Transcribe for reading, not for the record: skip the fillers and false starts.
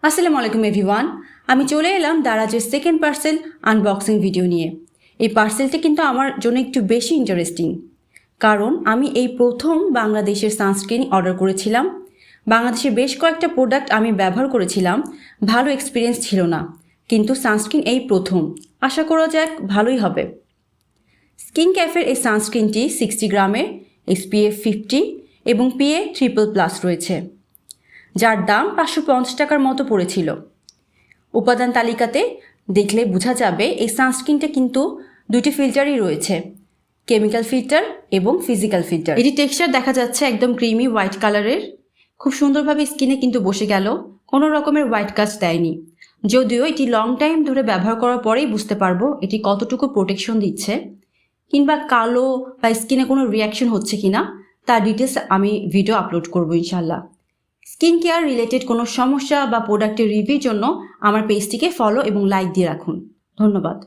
আসসালামু আলাইকুম এভরিওয়ান। আমি চলে এলাম দারাজের সেকেন্ড পার্সেল আনবক্সিং ভিডিও নিয়ে। এই পার্সেলটি কিন্তু আমার জন্য একটু বেশি ইন্টারেস্টিং, কারণ আমি এই প্রথম বাংলাদেশের সানস্ক্রিন অর্ডার করেছিলাম। বাংলাদেশের বেশ কয়েকটা প্রোডাক্ট আমি ব্যবহার করেছিলাম, ভালো এক্সপিরিয়েন্স ছিল না, কিন্তু সানস্ক্রিন এই প্রথম। আশা করা যাক ভালোই হবে। স্কিন ক্যাফের এই সানস্ক্রিনটি 60 গ্রামের, SPF 50 এবং PA ট্রিপল+ রয়েছে, যার দাম 550 টাকার মতো পড়েছিল। উপাদান তালিকাতে দেখলে বোঝা যাবে এই সানস্ক্রিনটা কিন্তু দুটি ফিল্টারই রয়েছে, কেমিক্যাল ফিল্টার এবং ফিজিক্যাল ফিল্টার। এটি টেক্সচার দেখা যাচ্ছে একদম ক্রিমি হোয়াইট কালারের, খুব সুন্দরভাবে স্কিনে কিন্তু বসে গেল, কোনো রকমের হোয়াইট কাস্ট দেয়নি। যদিও এটি লং টাইম ধরে ব্যবহার করার পরেই বুঝতে পারবো এটি কতটুকু প্রোটেকশন দিচ্ছে, কিংবা কালো বা স্কিনে কোনো রিয়াকশন হচ্ছে কিনা তার ডিটেলস আমি ভিডিও আপলোড করবো ইনশাল্লাহ। স্কিন কেয়ার রিলেটেড কোনো সমস্যা বা প্রোডাক্টের রিভিউর জন্য আমার পেজটিকে ফলো এবং লাইক দিয়ে রাখুন। ধন্যবাদ।